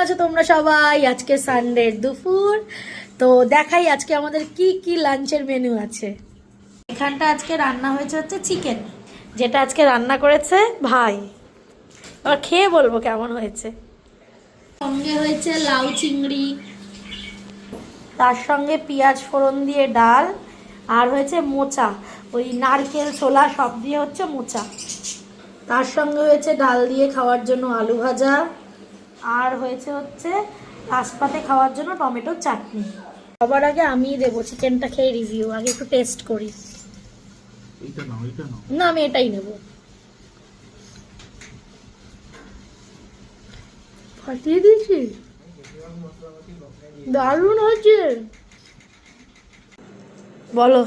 আছো তোমরা সবাই? আজকে সানডে দুপুর, তো দেখাই আজকে আমাদের কি কি লাঞ্চের মেনু আছে। এখানটা আজকে রান্না হয়েছে হচ্ছে চিকেন, যেটা আজকে রান্না করেছে ভাই। আবার খেয়ে বলবো কেমন হয়েছে। সঙ্গে হয়েছে লাউ চিংড়ি, তার সঙ্গে পেঁয়াজ ফোড়ন দিয়ে ডাল, আর হয়েছে মোচা, ওই নারকেল ছোলা সব দিয়ে হচ্ছে মোচা। তার সঙ্গে হয়েছে ডাল দিয়ে খাওয়ার জন্য আলু ভাজা, আর হয়েছে হচ্ছে পাতে খাওয়ার জন্য টমেটোর চাটনি। সবার আগে আমি দেবো চিকেনটা খেয়ে রিভিউ, আগে একটু টেস্ট করি। না আমি এটাই নেব। ফাটিয়ে দিয়েছি, দারুণ হয়েছে। বলো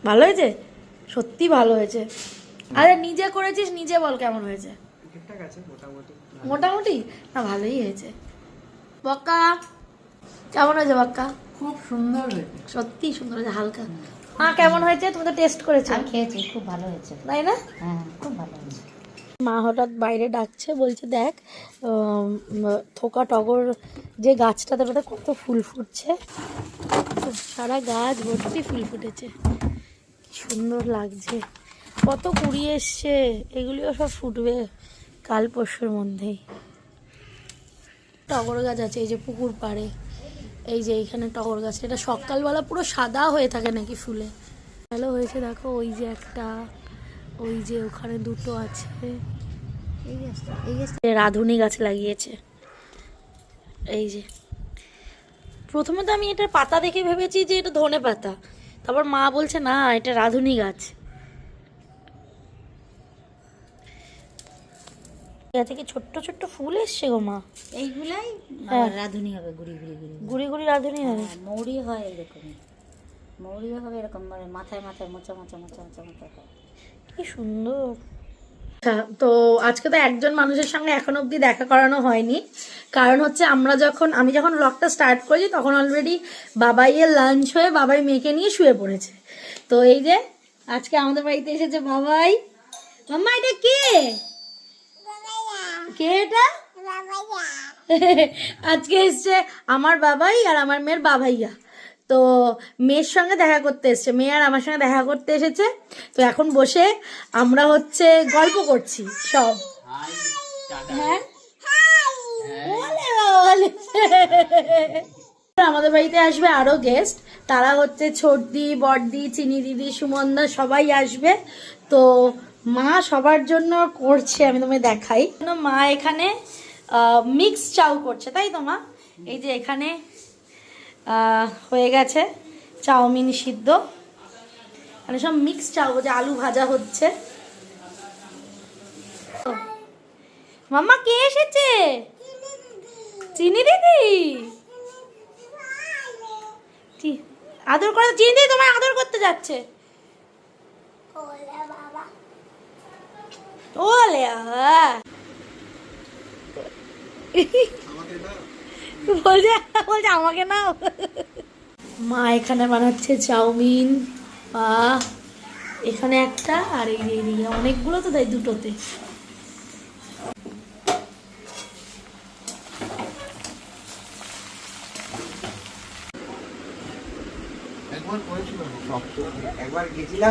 ভালো হয়েছে? সত্যি ভালো হয়েছে। আরে নিজে করেছিস, নিজে বল কেমন হয়েছে। মোটামুটি না, ভালোই হয়েছে। বক্কা কেমন হয়েছে? বক্কা খুব সুন্দর হয়েছে, সত্যি সুন্দর হয়েছে। হালকা মা কেমন হয়েছে? তুমি তো টেস্ট করেছো। আমি খেয়েছি, খুব ভালো হয়েছে। তাই না? হ্যাঁ, খুব ভালো হয়েছে। মা হঠাৎ বাইরে ডাকছে, বলছে দেখ থোকা টগর যে গাছটাতে ওটাতে কত ফুল ফুটছে, সারা গাছ ভর্তি ফুল ফুটেছে, কি সুন্দর লাগছে। কত কুড়ি এসছে, এগুলিও সব ফুটবে কাল পরশুর মধ্যেই। টগর গাছ আছে এই যে পুকুর পাড়ে, এই যে এইখানে টগর গাছ, এটা সকালবেলা পুরো সাদা হয়ে থাকে নাকি ফুলে। ভালো হয়েছে দেখো, ওই যে একটা, ওই যে ওখানে দুটো আছে। এই রাধুনি গাছ লাগিয়েছে। এই যে প্রথমে তো আমি এটার পাতা দেখে ভেবেছি যে এটা ধনে পাতা, তারপর মা বলছে না এটা রাধুনি গাছ। এটা থেকে ছোট্ট ছোট্ট ফুল এসছে গো মা। এইগুলাই হ্যাঁ। রাঁধুনি হবে, গুড়ি গুড়ি গুড়ি গুড়ি গুড়ি রাধুনি হবে। মৌরি হয় এরকম, মৌরিও হবে এরকম, মানে মাথায় মাথায় মোচা মোচা মোচা মোচা মোচা হয়। কি সুন্দর। আচ্ছা, তো আজকে তো একজন মানুষের সঙ্গে এখন অবধি দেখা করানো হয়নি, কারণ হচ্ছে আমি যখন ব্লগটা স্টার্ট করেছি তখন অলরেডি বাবাইয়ের লাঞ্চ হয়ে বাবাই মেয়েকে নিয়ে শুয়ে পড়েছে। তো এই যে আজকে আমাদের বাড়িতে এসেছে বাবাই। মাম্মা এটা কে? কে এটা? আজকে এসছে আমার বাবাই আর আমার মেয়ের বাবাইয়া। তো মেয়ের সঙ্গে দেখা করতে এসছে, মেয়ে আর আমার সঙ্গে দেখা করতে এসেছে। তো এখন বসে আমরা হচ্ছে গল্প করছি সব। হ্যাঁ আমাদের বাড়িতে আসবে আরো গেস্ট, তারা হচ্ছে ছোটদি, বড়দি, চিনি দিদি, সুমনদা সবাই আসবে। তো মা সবার জন্য করছে, আমি তোমায় দেখাই। মা এখানে মিক্স চাউ করছে, তাই তো মা? এই যে এখানে হয়ে গেছে চাউমিন সিদ্ধ, মানে সব মিক্স চাউ, যে আলু ভাজা হচ্ছে। মাম্মা কে এসেছে? চিনি দিদি। আদর করে, চিনি দিদি তোমায় আদর করতে যাচ্ছে। ওলে বলছে আমাকে নাও। মা এখানে বানাচ্ছে চাউমিন, এখানে একটা, আর এই যে অনেকগুলো তো তাই দুটোতে। একবার গেছিলাম।